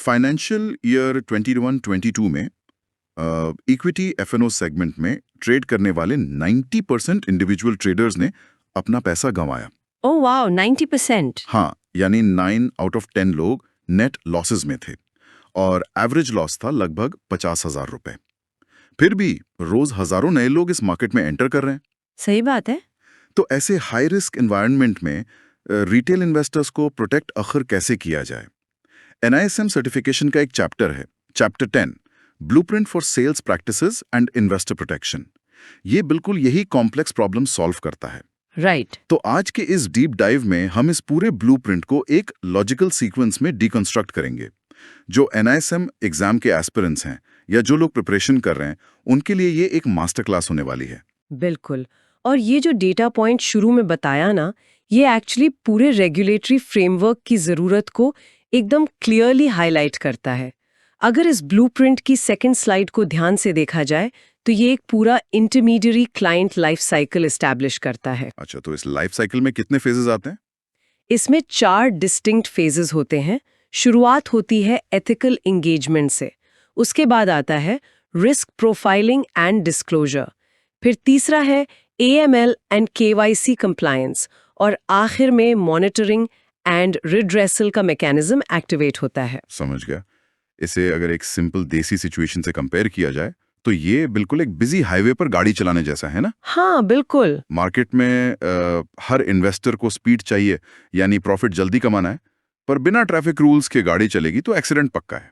Financial year 21-22 में equity F&O segment में trade करने वाले 90% इंडिविजुअल ट्रेडर्स ने अपना पैसा गंवाया। Oh wow, 90%। हाँ, यानी 9 आउट ऑफ 10 लोग नेट लॉसेस में थे और एवरेज लॉस था लगभग 50,000 रुपए। फिर भी रोज हजारों नए लोग इस मार्केट में एंटर कर रहे हैं। सही बात है। तो ऐसे हाई रिस्क एनवायरनमेंट में रिटेल इन्वेस्टर्स को प्रोटेक्ट आखिर कैसे किया जाए? NISM सर्टिफिकेशन का एक चैप्टर है, chapter 10, blueprint for sales practices and investor protection. ये बिल्कुल यही कॉम्प्लेक्स प्रॉब्लम सॉल्व करता है। राइट। तो आज के इस डीप डाइव में हम इस पूरे ब्लूप्रिंट को एक लॉजिकल सीक्वेंस में डिकंस्ट्रक्ट करेंगे। जो NISM एग्जाम के एस्पिरेंट्स हैं या जो लोग प्रिपरेशन कर रहे हैं, उनके लिए ये एक मास्टर क्लास होने वाली है। बिल्कुल। और ये जो डेटा पॉइंट शुरू में बताया ना, ये एक्चुअली पूरे रेगुलेटरी फ्रेमवर्क की ज़रूरत को एकदम क्लियरली हाईलाइट करता है। अगर इस ब्लूप्रिंट की सेकंड स्लाइड को ध्यान से देखा जाए तो ये एक पूरा intermediary client life cycle establish करता है। अच्छा, तो इस लाइफ साइकिल में कितने फेजेस आते हैं? इसमें 4 डिस्टिंक्ट फेजेस होते हैं। शुरुआत होती है एथिकल एंगेजमेंट से, उसके बाद आता है रिस्क प्रोफाइलिंग एंड डिस्क्लोजर, फिर तीसरा है AML एंड KYC कंप्लायंस, और आखिर में मॉनिटरिंग एंड रिड्रेसल का मैकेनिज्म एक्टिवेट होता है। समझ गया। इसे अगर एक सिंपल देसी सिचुएशन से कंपेयर किया जाए तो ये बिल्कुल एक बिजी हाईवे पर गाड़ी चलाने जैसा है ना? हाँ बिल्कुल। मार्केट में हर इन्वेस्टर को स्पीड चाहिए, यानी प्रॉफिट जल्दी कमाना है, पर बिना ट्रैफिक रूल्स के गाड़ी चलेगी तो एक्सीडेंट पक्का है।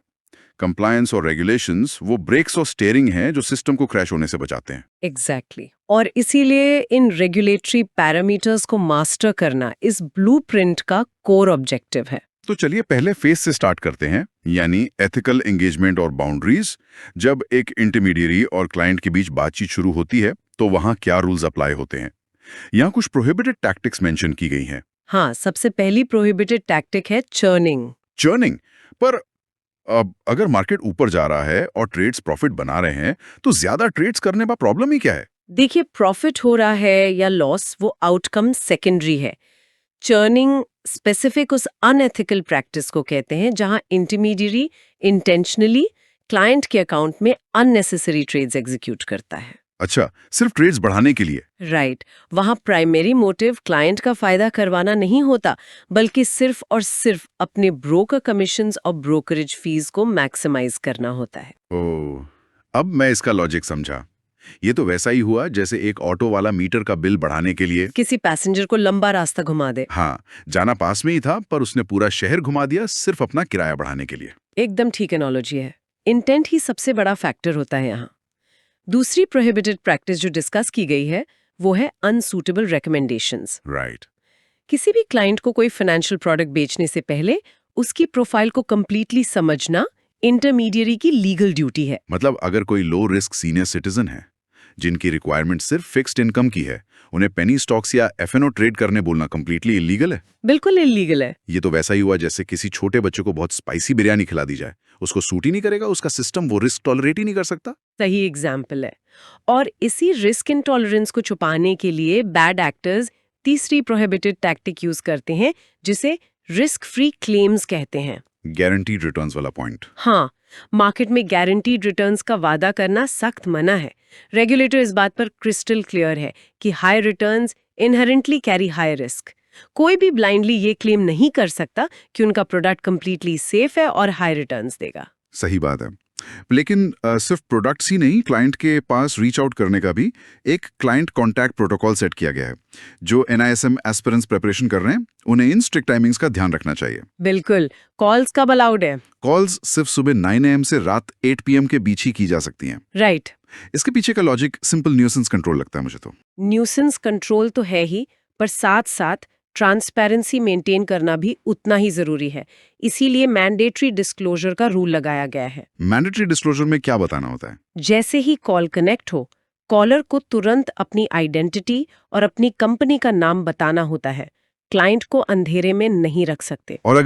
कंप्लायंस और रेगुलेशंस वो ब्रेक्स और स्टीयरिंग हैं जो सिस्टम को क्रैश होने से बचाते हैं। एग्जैक्टली। और इसीलिए इन रेगुलेटरी पैरामीटर्स को मास्टर करना इस ब्लूप्रिंट का कोर ऑब्जेक्टिव है। तो चलिए पहले फेज से स्टार्ट करते हैं, यानी एथिकल एंगेजमेंट और बाउंड्रीज। जब एक इंटरमीडियरी और क्लाइंट के बीच बातचीत शुरू होती है तो वहां क्या रूल्स अप्लाई होते हैं? यहाँ कुछ प्रोहिबिटेड टैक्टिक्स मेंशन की गई हैं। हाँ, सबसे पहली प्रोहिबिटेड टैक्टिक है चर्निंग। चर्निंग? पर अब अगर मार्केट ऊपर जा रहा है और ट्रेड्स प्रॉफिट बना रहे हैं तो ज्यादा ट्रेड्स करने का प्रॉब्लम ही क्या है? देखिए, प्रॉफिट हो रहा है या लॉस, वो आउटकम सेकेंडरी है। चर्निंग स्पेसिफिक उस अनएथिकल प्रैक्टिस को कहते हैं जहां इंटरमीडियरी इंटेंशनली क्लाइंट के अकाउंट में अननेसेसरी ट्रेड्स एग्जीक्यूट करता है। अच्छा, सिर्फ ट्रेड्स बढ़ाने के लिए? राइट। वहां प्राइमरी मोटिव क्लाइंट का फायदा करवाना नहीं होता, बल्कि सिर्फ और सिर्फ अपने ब्रोकर कमीशंस और ब्रोकरेज फीस को मैक्सिमाइज करना होता है। ओह, अब मैं इसका लॉजिक समझा। ये तो वैसा ही हुआ जैसे एक ऑटो वाला मीटर का बिल बढ़ाने के लिए किसी पैसेंजर को लंबा रास्ता घुमा दे। हाँ, जाना पास में ही था पर उसने पूरा शहर घुमा दिया सिर्फ अपना किराया बढ़ाने के लिए। एकदम ठीक एनोलॉजी है। इंटेंट ही सबसे बड़ा फैक्टर होता है यहाँ। दूसरी प्रोहिबिटेड प्रैक्टिस जो डिस्कस की गई है वो है अनसूटेबल रिकमेंडेशंस। राइट। किसी भी क्लाइंट को कोई फाइनेंशियल प्रोडक्ट बेचने से पहले उसकी प्रोफाइल को कंप्लीटली समझना इंटरमीडियरी की लीगल ड्यूटी है। मतलब अगर कोई लो रिस्क सीनियर सिटीजन है जिनकी रिक्वायरमेंट सिर्फ फिक्स्ड इनकम की है, उन्हें पेनी स्टॉक्स या FNO ट्रेड करने बोलना कंप्लीटली इलीगल है। बिल्कुल इलीगल है। ये तो वैसा ही हुआ जैसे किसी छोटे बच्चे को बहुत स्पाइसी बिरयानी खिला दी जाए, उसको सूट ही नहीं करेगा, उसका सिस्टम वो रिस्क टॉलरेट ही नहीं कर सकता। सही एग्जाम्पल है। और इसी रिस्क इंटॉलरेंस को छुपाने के लिए बैड एक्टर्स तीसरी प्रोहिबिटेड टैक्टिक यूज करते हैं जिसे रिस्क फ्री क्लेम्स कहते हैं। गारंटीड रिटर्न्स वाला पॉइंट। हाँ, मार्केट में गारंटीड रिटर्न्स का वादा करना सख्त मना है। रेगुलेटर इस बात पर क्रिस्टल क्लियर है कि high returns inherently carry high risk. कोई भी ब्लाइंडली ये क्लेम नहीं कर सकता कि उनका प्रोडक्ट कंप्लीटली सेफ है और हाई रिटर्न्स देगा। सही बात है। लेकिन सिर्फ प्रोडक्ट्स ही नहीं, क्लाइंट के पास रीच आउट करने का भी एक क्लाइंट कॉन्टैक्ट प्रोटोकॉल सेट किया गया है। जो NISM एस्पिरेंट्स प्रिपरेशन कर रहे हैं उन्हें इन स्ट्रिक्ट टाइमिंग्स का ध्यान रखना चाहिए। बिल्कुल। कॉल्स कब अलाउड है? कॉल्स सिर्फ सुबह 9 AM से रात 8 PM के बीच ही की जा सकती हैं। राइट। इसके पीछे का लॉजिक सिंपल न्यूसेंस कंट्रोल लगता है मुझे तो। न्यूसेंस कंट्रोल तो है ही, पर साथ साथ ट्रांसपेरेंसी मेंटेन करना भी उतना ही जरूरी है। इसीलिए मैंडेटरी डिस्क्लोजर का रूल लगाया गया है। मैंडेटरी डिस्क्लोजर में क्या बताना होता है? जैसे ही कॉल कनेक्ट हो, कॉलर को तुरंत अपनी आइडेंटिटी और अपनी कंपनी का नाम बताना होता है। क्लाइंट को अंधेरे में नहीं रख सकते। और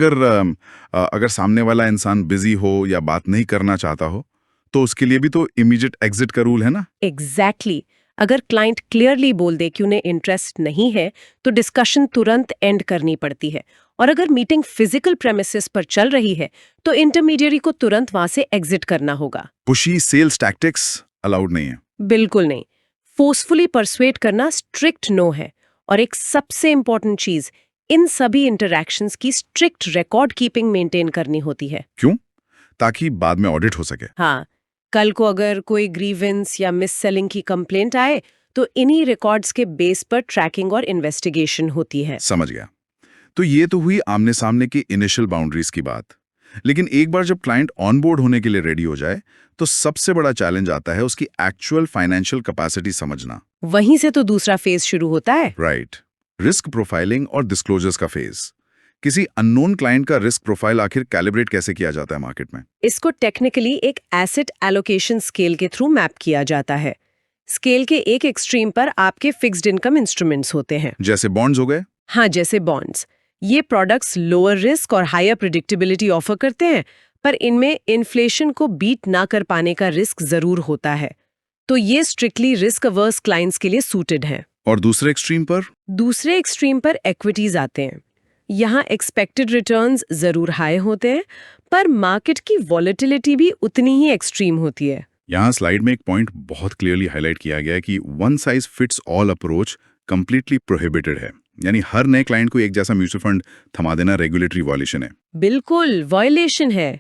अगर सामने वाला इंसान बिजी हो या बात नहीं करना चाहता हो तो उसके लिए भी तो इमीडिएट एग्जिट का रूल है ना? एग्जैक्टली। अगर क्लाइंट क्लियरली बोल दे कि उन्हें इंटरेस्ट नहीं है तो डिस्कशन तुरंत एंड करनी पड़ती है। और अगर मीटिंग फिजिकल प्रेमिसेस पर चल रही है तो इंटरमीडियरी को तुरंत वहां से एग्जिट करना होगा। पुशी सेल्स टैक्टिक्स अलाउड नहीं है। बिल्कुल नहीं। फोर्सफुली परसुएट करना स्ट्रिक्ट नो है। और एक सबसे इंपॉर्टेंट चीज, इन सभी इंटरैक्शंस की स्ट्रिक्ट रिकॉर्ड कीपिंग मेंटेन करनी होती है। क्यों? ताकि बाद में ऑडिट हो सके। हाँ, कल को अगर कोई ग्रीवेंस या मिस सेलिंग की कंप्लेंट आए तो इन्हीं रिकॉर्ड्स के बेस पर ट्रैकिंग और इन्वेस्टिगेशन होती है। समझ गया। तो ये तो हुई आमने सामने की इनिशियल बाउंड्रीज की बात। लेकिन एक बार जब क्लाइंट ऑनबोर्ड होने के लिए रेडी हो जाए तो सबसे बड़ा चैलेंज आता है उसकी एक्चुअल फाइनेंशियल कैपेसिटी समझना। वहीं से तो दूसरा फेज शुरू होता है। राइट। रिस्क प्रोफाइलिंग और डिस्क्लोजर्स का फेज। किसी अननोन क्लाइंट का रिस्क प्रोफाइल आखिर कैलिब्रेट कैसे किया जाता है मार्केट में? इसको टेक्निकली एक एसेट एलोकेशन स्केल के थ्रू मैप किया जाता है। स्केल के एक एक्सट्रीम पर आपके फिक्स्ड इनकम इंस्ट्रूमेंट्स होते हैं। जैसे बॉन्ड्स हो गए? हाँ, जैसे बॉन्ड्स। ये प्रोडक्ट्स लोअर रिस्क और हायर प्रेडिक्टेबिलिटी ऑफर करते हैं, पर इनमें इन्फ्लेशन को बीट ना कर पाने का रिस्क जरूर होता है। तो ये स्ट्रिक्टली रिस्क अवर्स क्लाइंट्स के लिए सूटेड हैं। और दूसरे एक्सट्रीम पर? दूसरे एक्सट्रीम पर इक्विटीज आते हैं। यहाँ एक्सपेक्टेड रिटर्न्स जरूर हाई होते हैं, पर मार्केट की वॉलेटिलिटी भी उतनी ही एक्सट्रीम होती है। यहाँ स्लाइड में एक पॉइंट बहुत क्लियरली हाईलाइट किया गया है कि one size fits all approach completely prohibited है। यानी हर नए क्लाइंट को एक जैसा म्यूचुअल फंड थमा देना रेगुलेटरी वॉयलेशन है। बिल्कुल वायलेशन है।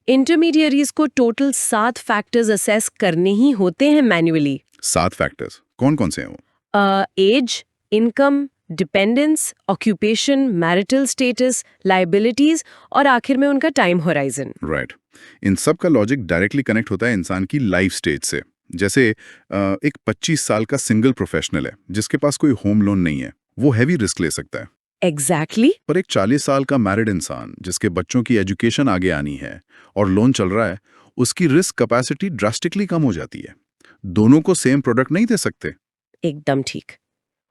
इंटरमीडियरीज को टोटल 7 फैक्टर्स असेस करने ही होते हैं मैन्युअली। 7 फैक्टर्स कौन कौन से हैं वो? Age, income, dependence, occupation, marital status, liabilities और आखिर में उनका टाइम होराइजन। राइट। इन सब का लॉजिक डायरेक्टली कनेक्ट होता है इंसान की लाइफ स्टेज से। जैसे एक 25 साल का सिंगल प्रोफेशनल है जिसके पास कोई होम लोन नहीं है, वो हैवी रिस्क ले सकता है। एग्जैक्टली। पर एक 40 साल का मैरिड इंसान जिसके बच्चों की एजुकेशन आगे आनी है और लोन चल रहा है, उसकी रिस्क कैपेसिटी ड्रास्टिकली कम हो जाती है। दोनों को सेम प्रोडक्ट नहीं दे सकते। एकदम ठीक।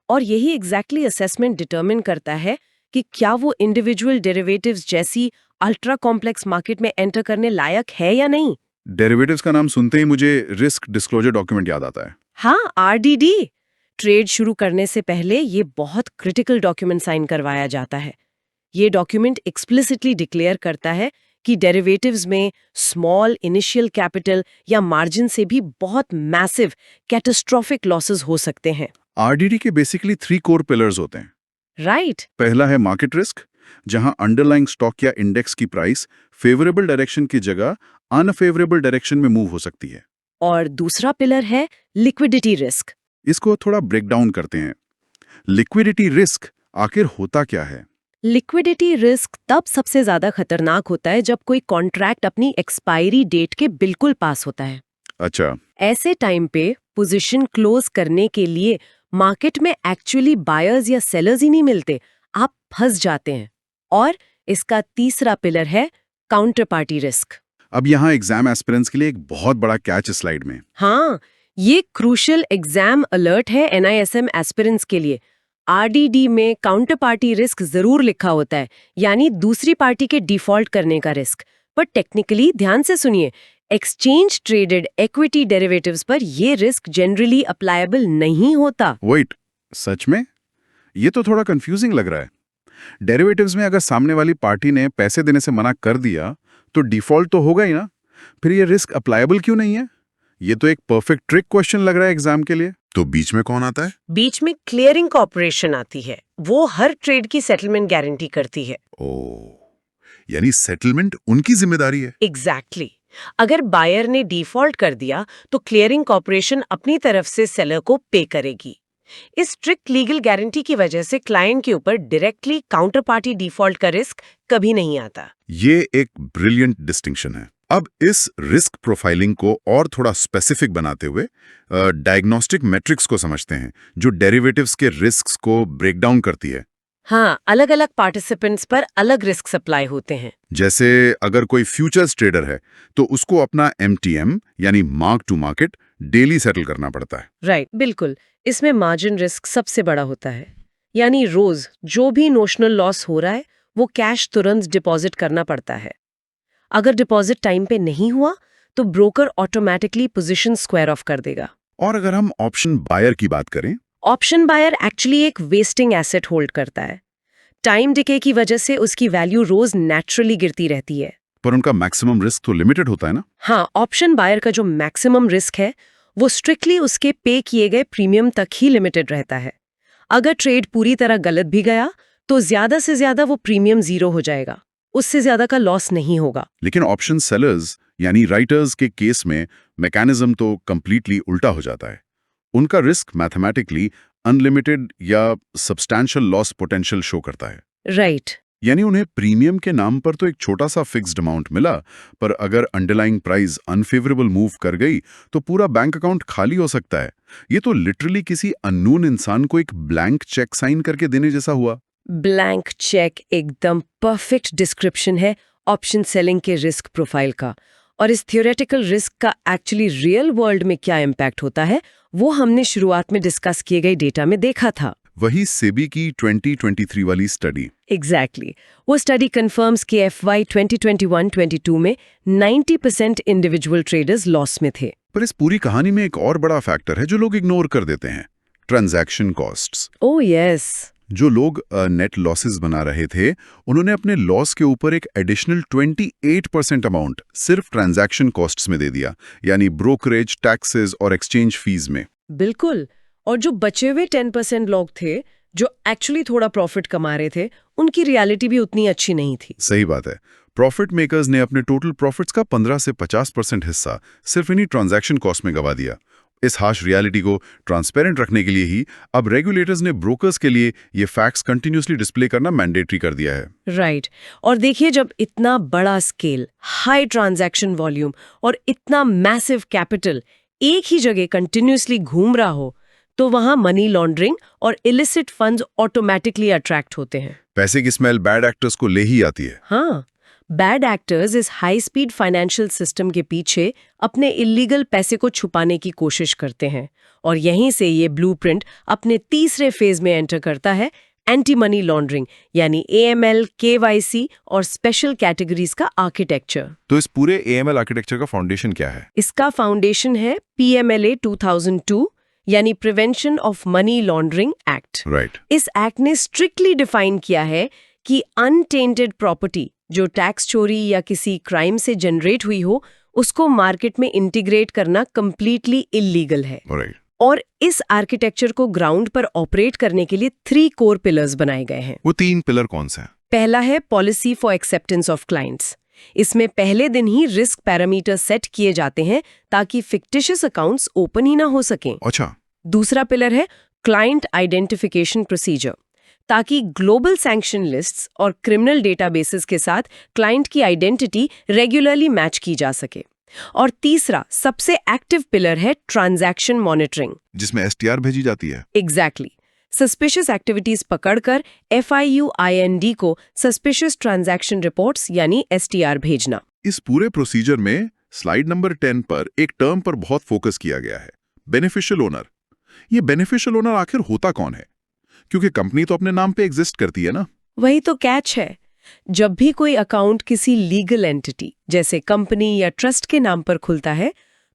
और यही एग्जैक्टली असेसमेंट डिटरमिन करता है कि क्या वो इंडिविजुअल डेरिवेटिव्स जैसी अल्ट्रा कॉम्प्लेक्स मार्केट में एंटर करने लायक है या नहीं। डेरिवेटिव्स का नाम सुनते ही मुझे रिस्क डिस्क्लोजर डॉक्यूमेंट याद आता है। हाँ, आरडीडी। ट्रेड शुरू करने से पहले ये बहुत क्रिटिकल डॉक्यूमेंट साइन करवाया जाता है। ये डॉक्यूमेंट एक्सप्लिसिटली डिक्लेयर करता है कि डेरिवेटिव्स में स्मॉल इनिशियल कैपिटल या मार्जिन से भी बहुत मैसिव कैटास्ट्रोफिक लॉसेस हो सकते हैं। आरडीडी के बेसिकली 3 कोर पिलर्स होते हैं। राइट। पहला है मार्केट रिस्क, जहां अंडरलाइंग स्टॉक या इंडेक्स की प्राइस फेवरेबल डायरेक्शन की जगह अनफेवरेबल डायरेक्शन में मूव हो सकती है। और दूसरा पिलर है लिक्विडिटी रिस्क। इसको थोड़ा ब्रेक डाउन करते हैं। लिक्विडिटी रिस्क आखिर होता क्या है? लिक्विडिटी रिस्क तब सबसे ज्यादा खतरनाक होता है जब कोई कॉन्ट्रैक्ट अपनी एक्सपायरी डेट के बिल्कुल पास होता है। अच्छा। ऐसे टाइम पे पोजीशन क्लोज करने के लिए मार्केट में एक्चुअली बायर्स या सेलर्स ही नहीं मिलते, आप फंस जाते हैं। और इसका तीसरा पिलर है काउंटर पार्टी रिस्क। अब यहाँ एग्जाम एस्पिरेंट्स के लिए एक बहुत बड़ा कैच स्लाइड में। हाँ, ये क्रूशियल एग्जाम अलर्ट है एनआईएसएम एस्पिरेंट्स के लिए। आरडीडी में काउंटर पार्टी रिस्क जरूर लिखा होता है, यानी दूसरी पार्टी के डिफॉल्ट करने का रिस्क। पर टेक्निकली ध्यान से सुनिए, एक्सचेंज ट्रेडेड इक्विटी डेरिवेटिव्स पर ये रिस्क जनरली अप्लायबल नहीं होता। वेट, सच में? ये तो थोड़ा कंफ्यूजिंग लग रहा है। डेरिवेटिव्स में अगर सामने वाली पार्टी ने पैसे देने से मना कर दिया तो डिफॉल्ट तो होगा ही ना, फिर ये रिस्क अप्लायबल क्यों नहीं है? ये तो एक परफेक्ट ट्रिक क्वेश्चन लग रहा है एग्जाम के लिए। तो बीच में कौन आता है? बीच में क्लियरिंग कॉर्पोरेशन आती है। वो हर ट्रेड की सेटलमेंट गारंटी करती है। ओह, यानी सेटलमेंट उनकी जिम्मेदारी है। एग्जैक्टली। अगर बायर ने डिफॉल्ट कर दिया तो क्लियरिंग कॉर्पोरेशन अपनी तरफ से सेलर को पे करेगी। इस स्ट्रिक्ट लीगल गारंटी की वजह से क्लाइंट के ऊपर डायरेक्टली काउंटर पार्टी डिफॉल्ट का रिस्क कभी नहीं आता। ये एक ब्रिलियंट डिस्टिंक्शन है। अब इस रिस्क प्रोफाइलिंग को और थोड़ा स्पेसिफिक बनाते हुए डायग्नोस्टिक मैट्रिक्स को समझते हैं, जो डेरिवेटिव्स के रिस्क्स को ब्रेक डाउन करती है। हाँ, अलग अलग पार्टिसिपेंट्स पर अलग रिस्क सप्लाई होते हैं। जैसे अगर कोई फ्यूचर्स ट्रेडर है तो उसको अपना MTM यानी mark to market daily settle करना पड़ता है। राइट, बिल्कुल। इसमें मार्जिन रिस्क सबसे बड़ा होता है, यानी रोज जो भी नोशनल लॉस हो रहा है वो कैश तुरंत डिपॉजिट करना पड़ता है। अगर डिपॉजिट टाइम पे नहीं हुआ तो broker automatically position square of कर देगा। और अगर हम ऑप्शन बायर की बात करें? ऑप्शन बायर एक्चुअली एक वेस्टिंग एसेट होल्ड करता है। टाइम डिके की वजह से उसकी वैल्यू रोज नेचुरली गिरती रहती है। पर उनका मैक्सिमम रिस्क तो लिमिटेड होता है ना? हाँ, ऑप्शन बायर का जो मैक्सिमम रिस्क है वो स्ट्रिक्टली उसके पे किए गए प्रीमियम तक ही लिमिटेड रहता है। अगर ट्रेड पूरी तरह गलत भी गया तो ज्यादा से ज्यादा वो प्रीमियम 0 हो जाएगा, उससे ज्यादा का लॉस नहीं होगा। लेकिन ऑप्शन सेलर्स यानी राइटर्स के केस में मैकेनिज्म तो कंप्लीटली उल्टा हो जाता है। उनका रिस्क मैथमेटिकली अनलिमिटेड या सब्सटैंशियल लॉस पोटेंशियल शो करता है। राइट। यानी उन्हें प्रीमियम के नाम पर तो एक छोटा सा फिक्स्ड अमाउंट मिला, पर अगर अंडरलाइंग प्राइस अनफेवरेबल मूव कर गई तो पूरा बैंक अकाउंट खाली हो सकता है। ये तो लिटरली किसी अननोन इंसान को एक ब्लैंक चेक साइन करके देने जैसा हुआ। ब्लैंक चेक एकदम परफेक्ट डिस्क्रिप्शन है ऑप्शन सेलिंग के रिस्क प्रोफाइल का। और इस थियोरेटिकल रिस्क का एक्चुअली रियल वर्ल्ड में क्या इम्पैक्ट होता है वो हमने शुरुआत में डिस्कस किए गए डेटा में देखा था। वही सेबी की 2023 वाली स्टडी। एग्जैक्टली। वो स्टडी कंफर्म्स कि FY 2021-22 में 90% इंडिविजुअल ट्रेडर्स लॉस में थे। पर इस पूरी कहानी में एक और बड़ा फैक्टर है जो लोग इग्नोर कर देते हैं, ट्रांजैक्शन कॉस्ट्स। Oh yes. जो लोग नेट लॉसेस बना रहे थे उन्होंने अपने लॉस के ऊपर एक एडिशनल 28% अमाउंट सिर्फ ट्रांजैक्शन कॉस्ट्स में दे दिया, यानी ब्रोकरेज, टैक्सेस और एक्सचेंज फीस में। बिल्कुल। और जो बचे हुए 10% लोग थे जो एक्चुअली थोड़ा प्रॉफिट कमा रहे थे, उनकी रियलिटी भी उतनी अच्छी नहीं थी। सही बात है। प्रॉफिट मेकर्स ने अपने टोटल प्रॉफिट्स का 15 से 50% हिस्सा सिर्फ इन्हीं ट्रांजैक्शन कॉस्ट में गवा दिया। इस हार्श रियलिटी को ट्रांसपेरेंट रखने के लिए ही अब रेगुलेटर्स ने ब्रोकर्स के लिए ये फैक्ट्स कंटिन्यूसली डिस्प्ले करना मैंडेटरी कर दिया है। राइट। और देखिए, जब इतना बड़ा स्केल, हाई ट्रांजैक्शन वॉल्यूम और इतना मैसिव कैपिटल एक ही जगह कंटिन्यूसली घूम रहा हो तो वहां मनी लॉन्ड्रिंग और इलिसिट फंड्स ऑटोमेटिकली अट्रैक्ट होते हैं। पैसे की स्मेल बैड एक्टर्स को ले ही आती है। हाँ, बैड एक्टर्स इस हाई स्पीड फाइनेंशियल सिस्टम के पीछे अपने इलीगल पैसे को छुपाने की कोशिश करते हैं। और यहीं से ये ब्लूप्रिंट अपने तीसरे फेज में एंटर करता है, एंटी मनी लॉन्ड्रिंग यानी AML, KYC और स्पेशल कैटेगरीज का आर्किटेक्चर। तो इस पूरे AML आर्किटेक्चर का फाउंडेशन क्या है? इसका फाउंडेशन है PMLA 2002 यानी prevention of money laundering act. Right. इस एक्ट ने स्ट्रिक्टली डिफाइन किया है कि अनटेंटेड प्रॉपर्टी जो टैक्स चोरी या किसी क्राइम से जनरेट हुई हो उसको मार्केट में इंटीग्रेट करना कंप्लीटली इलीगल है। राइट। और इस आर्किटेक्चर को ग्राउंड पर ऑपरेट करने के लिए 3 कोर पिलर्स बनाए गए हैं। वो 3 पिलर कौन से हैं? पहला है policy for acceptance of clients. इसमें पहले दिन ही रिस्क पैरामीटर सेट किए जाते हैं ताकि फिक्टिशियस अकाउंट्स ओपन ही ना हो सकें। अच्छा। दूसरा पिलर है क्लाइंट आइडेंटिफिकेशन प्रोसीजर, ताकि ग्लोबल सैंक्शन लिस्ट्स और क्रिमिनल डेटाबेसेस के साथ क्लाइंट की आइडेंटिटी रेगुलरली मैच की जा सके। और तीसरा सबसे एक्टिव पिलर है ट्रांजैक्शन मॉनिटरिंग, जिसमें STR भेजी जाती है। एग्जैक्टली। सस्पिशियस एक्टिविटीज पकड़कर FIUIND को सस्पिशियस ट्रांजैक्शन रिपोर्ट्स यानी STR भेजना। इस पूरे प्रोसीजर में स्लाइड नंबर 10 पर एक टर्म पर बहुत फोकस किया गया है, बेनिफिशियल ओनर। ये बेनिफिशियल ओनर आखिर होता कौन है? क्योंकि कंपनी तो अपने नाम पे एग्जिस्ट करती है ना। वही तो कैच है। जब भी कोई अकाउंट किसी लीगल एंटिटी जैसे कंपनी या ट्रस्ट के नाम पर खुलता है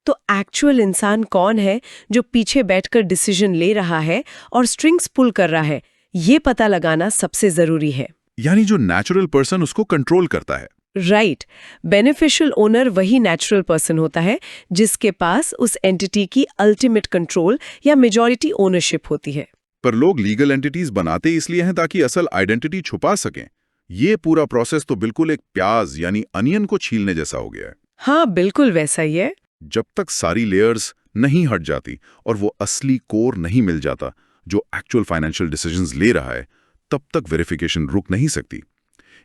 तो एक्चुअल इंसान कौन है जो पीछे बैठकर डिसीजन ले रहा है और स्ट्रिंग्स पुल कर रहा है, ये पता लगाना सबसे जरूरी है। यानी जो नेचुरल पर्सन उसको कंट्रोल करता है। राइट। बेनिफिशियल ओनर वही नेचुरल पर्सन होता है जिसके पास उस एंटिटी की अल्टीमेट कंट्रोल या मेजॉरिटी ओनरशिप होती है। पर लोग लीगल एंटिटीज बनाते इसलिए हैं ताकि असल आइडेंटिटी छुपा सकें। ये पूरा प्रोसेस तो बिल्कुल एक प्याज यानी अनियन को छीलने जैसा हो गया है। हाँ, बिल्कुल वैसा ही है। जब तक सारी लेयर्स नहीं हट जाती और वो असली कोर नहीं मिल जाता जो एक्चुअल फाइनेंशियल डिसीजंस ले रहा है, तब तक वेरिफिकेशन रुक नहीं सकती।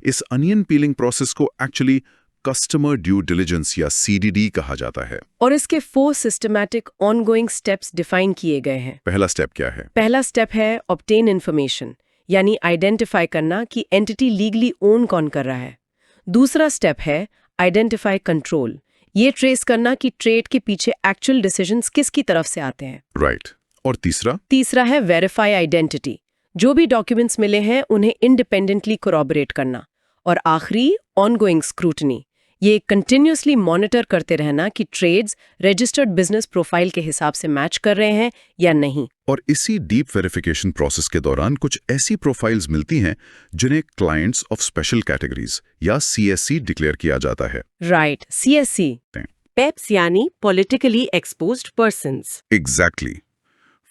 इस अनियन पीलिंग प्रोसेस को एक्चुअली कस्टमर ड्यू डिलिजेंस या CDD कहा जाता है। और इसके 4 सिस्टमैटिक ऑनगोइंग स्टेप्स डिफाइन किए गए हैं। पहला स्टेप क्या है? पहला स्टेप है ऑब्टेन इन्फॉर्मेशन, यानी आइडेंटिफाई करना कि एंटिटी लीगली ओन कौन कर रहा है। दूसरा स्टेप है आइडेंटिफाई कंट्रोल, ये ट्रेस करना कि ट्रेड के पीछे एक्चुअल डिसीजंस किसकी तरफ से आते हैं। राइट। और तीसरा है वेरीफाई आइडेंटिटी, जो भी डॉक्यूमेंट्स मिले हैं उन्हें इंडिपेंडेंटली कोरॉबरेट करना। और आखिरी ऑनगोइंग स्क्रूटनी, ये कंटिन्यूअसली मॉनिटर करते रहना कि ट्रेड्स रजिस्टर्ड बिजनेस प्रोफाइल के हिसाब से मैच कर रहे हैं या नहीं। और इसी डीप वेरिफिकेशन प्रोसेस के दौरान कुछ ऐसी प्रोफाइल्स मिलती हैं जिन्हें क्लाइंट्स ऑफ स्पेशल कैटेगरीज या CSC डिक्लेयर किया जाता है। राइट, CSC, पेप्स यानी politically exposed persons. Exactly.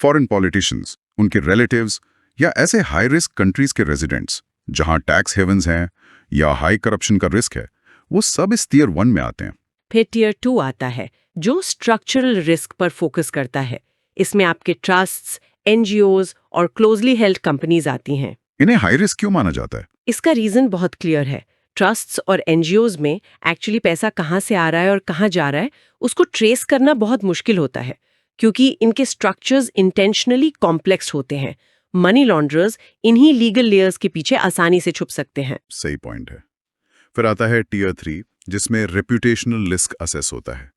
Foreign politicians, उनके रिलेटिव्स या ऐसे हाई रिस्क कंट्रीज के रेजिडेंट्स जहां टैक्स हेवन्स हैं या हाई करप्शन का रिस्क है, वो सब इस टियर 1 में आते हैं। फिर टियर 2 आता है जो स्ट्रक्चरल रिस्क पर फोकस करता है। इसमें आपके ट्रस्ट्स, NGOs और क्लोजली हेल्ड कंपनीज आती हैं। इन्हें हाई रिस्क क्यों माना जाता है? इसका रीजन बहुत क्लियर है। ट्रस्ट्स और NGOs में एक्चुअली पैसा कहाँ से आ रहा है और कहाँ जा रहा है उसको ट्रेस करना बहुत मुश्किल होता है, क्योंकि इनके स्ट्रक्चर्स इंटेंशनली कॉम्प्लेक्स होते हैं। मनी लॉन्ड्रर्स इन्हीं लीगल लेयर्स के पीछे आसानी से छुप सकते हैं। सही पॉइंट है। फिर आता है टियर 3 जिसमें रेप्यूटेशनल रिस्क असेस होता है।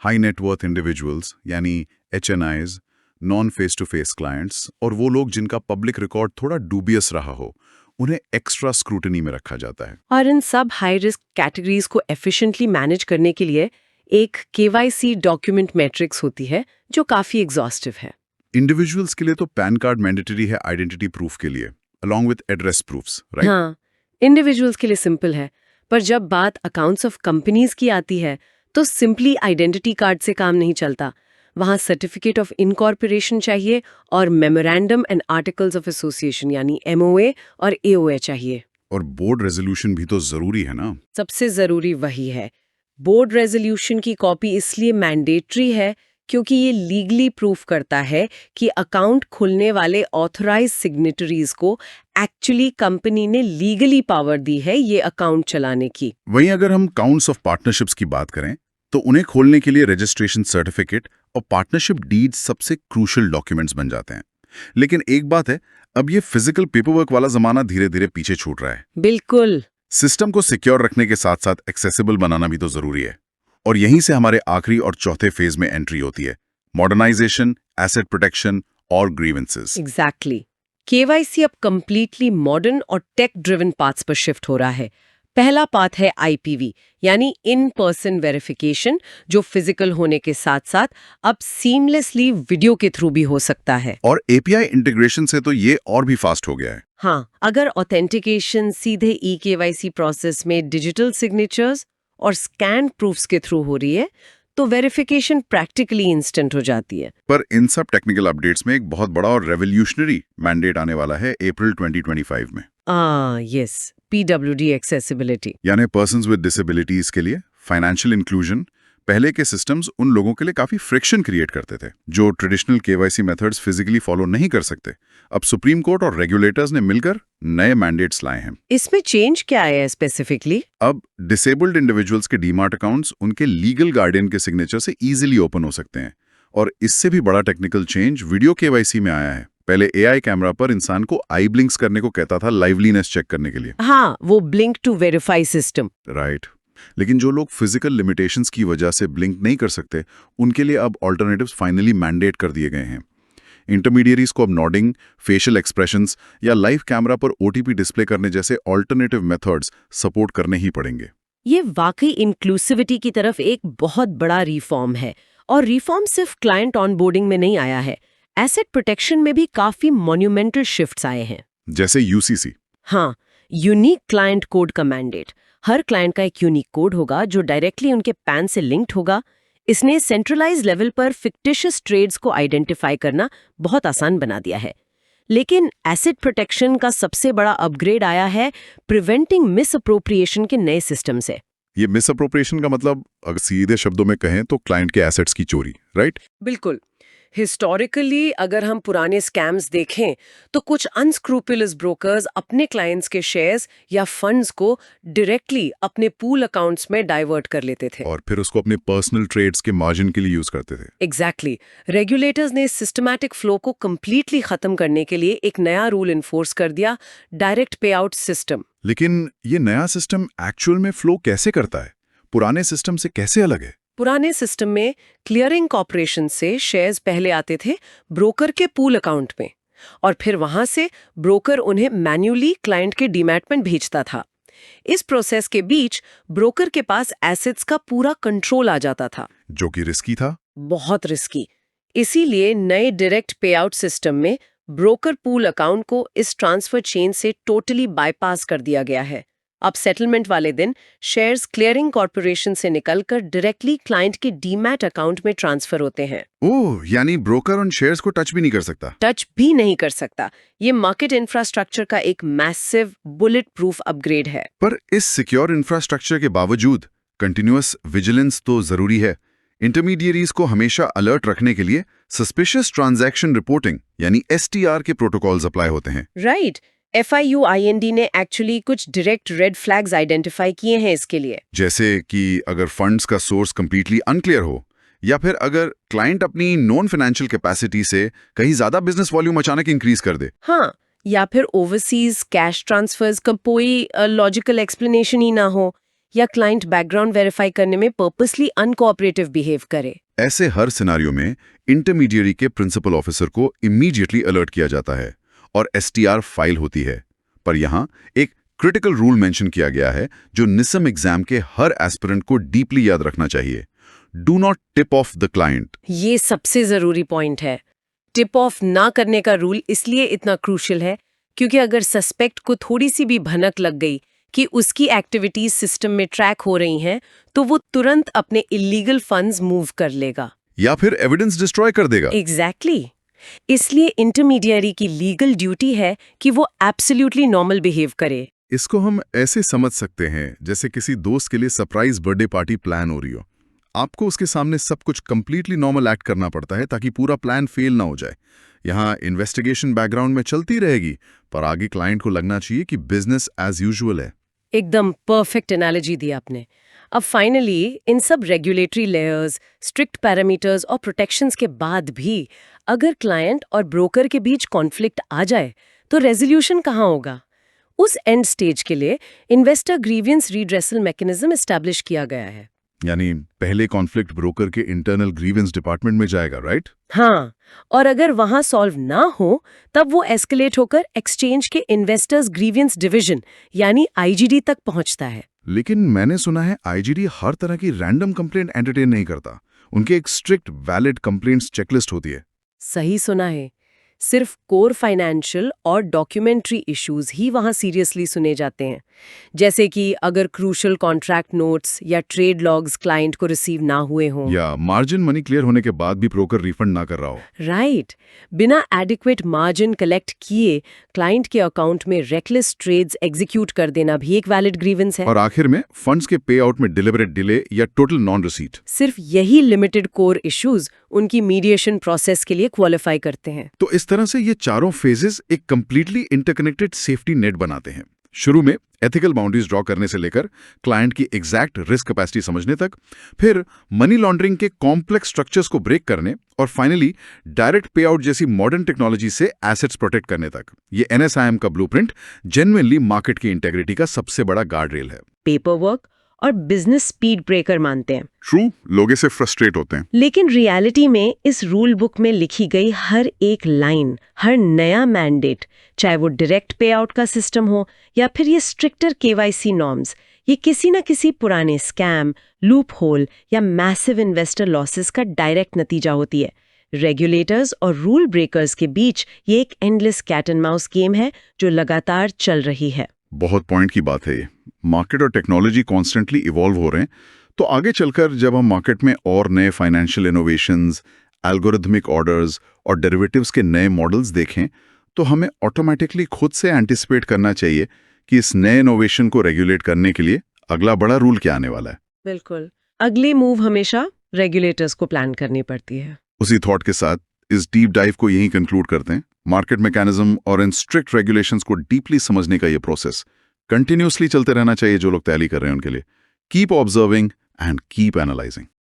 हाई नेटवर्थ इंडिविजुअल्स यानी HNIs, non face to face clients और वो लोग जिनका पब्लिक रिकॉर्ड थोड़ा डूबियस रहा हो, उन्हें एक्स्ट्रा स्क्रूटनी में रखा जाता है। और इन सब हाई रिस्क कैटेगरीज को एफिशिएंटली मैनेज करने के लिए एक KYC डॉक्यूमेंट मैट्रिक्स होती है जो काफी एग्जॉस्टिव है। इंडिविजुअल्स के लिए तो पैन कार्ड मैंडेटरी है आइडेंटिटी प्रूफ के लिए, along with address proofs, right? हाँ, इंडिविजुअल्स के लिए सिंपल है, पर जब बात अकाउंट्स ऑफ कंपनीज की आती है तो सिंपली आइडेंटिटी कार्ड से काम नहीं चलता। वहाँ सर्टिफिकेट ऑफ इनकॉर्पोरेशन चाहिए और memorandum and articles of association यानी MOA और AOA चाहिए। और बोर्ड रेजोल्यूशन भी तो जरूरी है ना? सबसे जरूरी वही है। बोर्ड रेजोल्यूशन की कॉपी इसलिए मैंडेटरी है क्योंकि ये लीगली प्रूफ करता है कि अकाउंट खुलने वाले ऑथराइज सिग्नेटरीज को एक्चुअली कंपनी ने लीगली पावर दी है ये अकाउंट चलाने की। वहीं अगर हम काउंट्स ऑफ पार्टनरशिप्स की बात करें तो उन्हें खोलने के लिए रजिस्ट्रेशन सर्टिफिकेट और पार्टनरशिप डीड सबसे क्रूशियल डॉक्यूमेंट्स बन जाते हैं। लेकिन एक बात है, अब ये फिजिकल पेपरवर्क वाला जमाना धीरे धीरे पीछे छूट रहा है। बिल्कुल। सिस्टम को सिक्योर रखने के साथ साथ एक्सेसिबल बनाना भी तो जरूरी है। और यहीं से हमारे आखिरी और चौथे फेज में एंट्री होती है, मॉडर्नाइजेशन, एसेट प्रोटेक्शन और ग्रीवेंसेस। एग्जैक्टली। KYC अब कंप्लीटली मॉडर्न और टेक ड्रिवन पाथ्स पर शिफ्ट हो रहा है। पहला पाथ है IPV यानी इन पर्सन वेरिफिकेशन, जो फिजिकल होने के साथ साथ अब सीमलेसली वीडियो के थ्रू भी हो सकता है। और API इंटीग्रेशन से तो ये और भी फास्ट हो गया है। हाँ, अगर ऑथेंटिकेशन सीधे eKYC प्रोसेस में डिजिटल सिग्नेचर्स और स्कैन प्रूफ्स के थ्रू हो रही है तो वेरिफिकेशन प्रैक्टिकली इंस्टेंट हो जाती है। पर इन सब टेक्निकल अपडेट्स में एक बहुत बड़ा और रेवोल्यूशनरी मैंडेट आने वाला है अप्रैल 2025 में। यस, PWD एक्सेसिबिलिटी यानी पर्सन्स विद डिसेबिलिटीज के लिए फाइनेंशियल इंक्लूजन। पहले के सिस्टम्स उन लोगों के लिए काफी फ्रिक्शन क्रिएट करते थे जो traditional KYC methods physically follow नहीं कर सकते। अब सुप्रीम कोर्ट और रेगुलेटर्स ने मिलकर नए मैंडेट्स लाए हैं। इसमें चेंज क्या है स्पेसिफिकली? अब डिसेबल्ड इंडिविजुअल्स के डीमार्ट अकाउंट्स उनके लीगल गार्डियन के सिग्नेचर से इजीली ओपन हो सकते हैं। और इससे भी बड़ा टेक्निकल चेंज वीडियो KYC में आया है। पहले AI कैमरा पर इंसान को आई ब्लिंक्स करने को कहता था लाइवलीनेस चेक करने के लिए। हाँ, वो blink to verify system. Right. लेकिन जो लोग फिजिकल लिमिटेशंस की वजह से ब्लिंक नहीं कर सकते, उनके लिए अब ऑल्टरनेटिव्स फाइनली मैंडेट कर दिए गए हैं। इंटरमीडियरीज को अब नॉडिंग, फेशियल एक्सप्रेशंस या लाइव कैमरा पर OTP डिस्प्ले करने जैसे ऑल्टरनेटिव मेथड्स सपोर्ट करने ही पड़ेंगे। ये वाकई इंक्लूसिविटी की तरफ एक बहुत बड़ा रिफॉर्म है। और रिफॉर्म सिर्फ क्लाइंट ऑनबोर्डिंग में नहीं आया है, एसेट प्रोटेक्शन में भी काफी मॉन्यूमेंटल शिफ्ट्स आए हैं। जैसे UCC। हाँ, यूनिक क्लाइंट कोड का मैंडेट। हर क्लाइंट का एक यूनिक कोड होगा जो डायरेक्टली उनके पैन से लिंक्ड होगा। इसने सेंट्रलाइज लेवल पर फिक्टिशियस ट्रेड्स को आइडेंटिफाई करना बहुत आसान बना दिया है। लेकिन एसेट प्रोटेक्शन का सबसे बड़ा अपग्रेड आया है प्रिवेंटिंग मिस अप्रोप्रिएशन के नए सिस्टम से। ये मिस अप्रोप्रिएशन का मतलब अगर सीधे शब्दों में कहें तो क्लाइंट के एसेट्स की चोरी, राइट? बिल्कुल। हिस्टोरिकली अगर हम पुराने स्कैम्स देखें तो कुछ अनस्क्रूपुलस ब्रोकर्स अपने क्लाइंट्स के शेयर्स या फंड्स को डायरेक्टली अपने पूल अकाउंट्स में डाइवर्ट कर लेते थे और फिर उसको अपने पर्सनल ट्रेड्स के मार्जिन के लिए यूज करते थे। एग्जैक्टली। रेगुलेटर्स ने सिस्टमैटिक फ्लो को कंप्लीटली खत्म करने के लिए एक नया रूल इन्फोर्स कर दिया, डायरेक्ट पे आउट सिस्टम। लेकिन ये नया सिस्टम एक्चुअल में फ्लो कैसे करता है? पुराने सिस्टम से कैसे अलग है? पुराने सिस्टम में क्लियरिंग कॉर्पोरेशन से शेयर्स पहले आते थे ब्रोकर के पूल अकाउंट में और फिर वहां से ब्रोकर उन्हें मैन्युअली क्लाइंट के डीमैट में भेजता था। इस प्रोसेस के बीच ब्रोकर के पास एसेट्स का पूरा कंट्रोल आ जाता था, जो कि रिस्की था। बहुत रिस्की। इसीलिए नए डायरेक्ट पे आउट सिस्टम में ब्रोकर पूल अकाउंट को इस ट्रांसफर चेन से टोटली बाईपास कर दिया गया है। अब सेटलमेंट वाले दिन शेयर्स क्लियरिंग कॉर्पोरेशन से निकलकर डायरेक्टली क्लाइंट के डीमैट अकाउंट में ट्रांसफर होते हैं। ओह, यानी ब्रोकर उन शेयर्स को टच भी नहीं कर सकता। टच भी नहीं कर सकता। ये मार्केट इंफ्रास्ट्रक्चर का एक मैसिव बुलेट प्रूफ अपग्रेड है। पर इस सिक्योर इंफ्रास्ट्रक्चर के बावजूद कंटिन्यूअस विजिलेंस तो जरूरी है। इंटरमीडियरीज को हमेशा अलर्ट रखने के लिए सस्पिशियस ट्रांजैक्शन रिपोर्टिंग यानी STR के प्रोटोकॉल्स अप्लाई होते हैं। राइट। FIUIND ने एक्चुअली कुछ डायरेक्ट रेड फ्लैग्स आइडेंटिफाई किए हैं इसके लिए। जैसे कि अगर फंड्स का सोर्स कंप्लीटली अनक्लियर हो, या फिर अगर क्लाइंट अपनी नॉन फाइनेंशियल कैपेसिटी से कहीं ज्यादा बिजनेस वॉल्यूम अचानक इंक्रीज कर दे। हाँ, या फिर ओवरसीज कैश ट्रांसफर्स का कोई लॉजिकल एक्सप्लेनेशन ही ना हो, या क्लाइंट बैकग्राउंड वेरीफाई करने में पर्पसली अनकोऑपरेटिव बिहेव करे। ऐसे हर सिनारियो में इंटरमीडियरी के प्रिंसिपल ऑफिसर को इमीडिएटली अलर्ट किया जाता है और STR फाइल होती है। पर यहाँ एक क्रिटिकल रूल मेंशन किया गया है जो निसम एग्जाम के हर एस्पिरेंट को डीपली याद रखना चाहिए। Do not tip of the client. ये सबसे जरूरी पॉइंट है। टिप ऑफ ना करने का रूल इसलिए इतना क्रूशियल है क्योंकि अगर सस्पेक्ट को थोड़ी सी भी भनक लग गई कि उसकी एक्टिविटीज सिस्टम में ट्रैक हो रही हैं, तो वो तुरंत अपने इलीगल फंड्स मूव कर लेगा या फिर एविडेंस डिस्ट्रॉय कर देगा। एग्जैक्टली। इसलिए इंटरमीडियरी की लीगल ड्यूटी है कि वो एब्सोल्युटली नॉर्मल बिहेव करे। इसको हम ऐसे समझ सकते हैं जैसे किसी दोस्त के लिए सरप्राइज बर्थडे पार्टी प्लान हो रही हो। आपको उसके सामने सब कुछ कंप्लीटली नॉर्मल एक्ट करना पड़ता है ताकि पूरा प्लान फेल ना हो जाए। यहाँ इन्वेस्टिगेशन बैकग्राउंड में चलती रहेगी, पर आगे क्लाइंट को लगना चाहिए कि बिजनेस एज यूजुअल है। एकदम परफेक्ट एनालॉजी दी आपने। अब फाइनली इन सब रेगुलेटरी लेयर्स, स्ट्रिक्ट पैरामीटर्स और प्रोटेक्शंस के बाद भी अगर क्लाइंट और ब्रोकर के बीच कॉन्फ्लिक्ट आ जाए तो रेजोल्यूशन कहाँ होगा? उस एंड स्टेज के लिए investor grievance redressal mechanism establish किया गया है। यानी पहले कॉन्फ्लिक्ट ब्रोकर के इंटरनल ग्रीवेंस डिपार्टमेंट में जाएगा, राइट? हाँ, और अगर वहां सॉल्व ना हो तब वो एस्केलेट होकर एक्सचेंज के इन्वेस्टर्स ग्रीवियंस डिवीजन यानी IGD तक पहुंचता है। लेकिन मैंने सुना है IGD हर तरह की रैंडम कंप्लेंट एंटरटेन नहीं करता। उनके एक स्ट्रिक्ट वैलिड कंप्लेंट्स चेकलिस्ट होती है। सही सुना है। सिर्फ कोर फाइनेंशियल और डॉक्यूमेंट्री इश्यूज ही वहां सीरियसली सुने जाते हैं, जैसे कि अगर क्रूशियल कॉन्ट्रैक्ट नोट्स या ट्रेड लॉग्स क्लाइंट को रिसीव ना हुए हों, या मार्जिन मनी क्लियर होने के बाद भी ब्रोकर रिफंड ना कर रहा हो। राइट। बिना एडिक्वेट मार्जिन कलेक्ट किए क्लाइंट के अकाउंट में रेकलेस ट्रेड्स एग्जीक्यूट कर देना भी एक वैलिड ग्रीवेंस है। और आखिर में फंड्स के पे आउट में डिलिबरेट डिले या टोटल नॉन रिसीट। सिर्फ यही लिमिटेड कोर इश्यूज उनकी मीडिएशन प्रोसेस के लिए क्वालिफाई करते हैं। तो इस तरह से ये चारों फेजेस एक कंप्लीटली इंटरकनेक्टेड सेफ्टी नेट बनाते हैं। शुरू में एथिकल बाउंड्रीज ड्रॉ करने से लेकर क्लाइंट की एग्जैक्ट रिस्क कैपेसिटी समझने तक, फिर मनी लॉन्ड्रिंग के कॉम्प्लेक्स स्ट्रक्चर्स को ब्रेक करने, और फाइनली डायरेक्ट पे आउट जैसी मॉडर्न टेक्नोलॉजी से एसेट्स प्रोटेक्ट करने तक। ये NSIM का ब्लूप्रिंट जेन्युइनली मार्केट की इंटेग्रिटी का सबसे बड़ा गार्ड रेल है। पेपर वर्क और बिजनेस स्पीड ब्रेकर मानते हैं। ट्रू, लोग इससे फ्रस्ट्रेट होते हैं। लेकिन रियलिटी में इस रूल बुक में लिखी गई हर एक लाइन, हर नया मैंडेट, चाहे वो डायरेक्ट पे आउट का सिस्टम हो या फिर ये स्ट्रिक्टर KYC नॉर्म्स, ये किसी न किसी पुराने स्कैम, लूप होल या मैसिव इन्वेस्टर लॉसेस का डायरेक्ट नतीजा होती है। रेगुलेटर्स और रूल ब्रेकर्स के बीच ये एक endless cat and mouse game है जो लगातार चल रही है। बहुत पॉइंट की बात है ये। मार्केट और टेक्नोलॉजी कॉन्स्टेंटली इवॉल्व हो रहे हैं, तो आगे चलकर जब हम मार्केट में और नए फाइनेंशियल इनोवेशंस, एल्गोरिथमिक ऑर्डर्स और डेरिवेटिव्स के नए मॉडल्स देखें, तो हमें ऑटोमेटिकली खुद से एंटिसिपेट करना चाहिए कि इस नए इनोवेशन को रेगुलेट करने के लिए अगला बड़ा रूल क्या आने वाला है। बिल्कुल, अगली मूव हमेशा रेगुलेटर्स को प्लान करनी पड़ती है। उसी थॉट के साथ इस डीप डाइव को यहीं कंक्लूड करते हैं। मार्केट मैकेनिज्म और इन स्ट्रिक्ट रेगुलेशंस को डीपली समझने का ये प्रोसेस कंटिन्यूअसली चलते रहना चाहिए जो लोग तैयारी कर रहे हैं उनके लिए। Keep observing and keep analysing.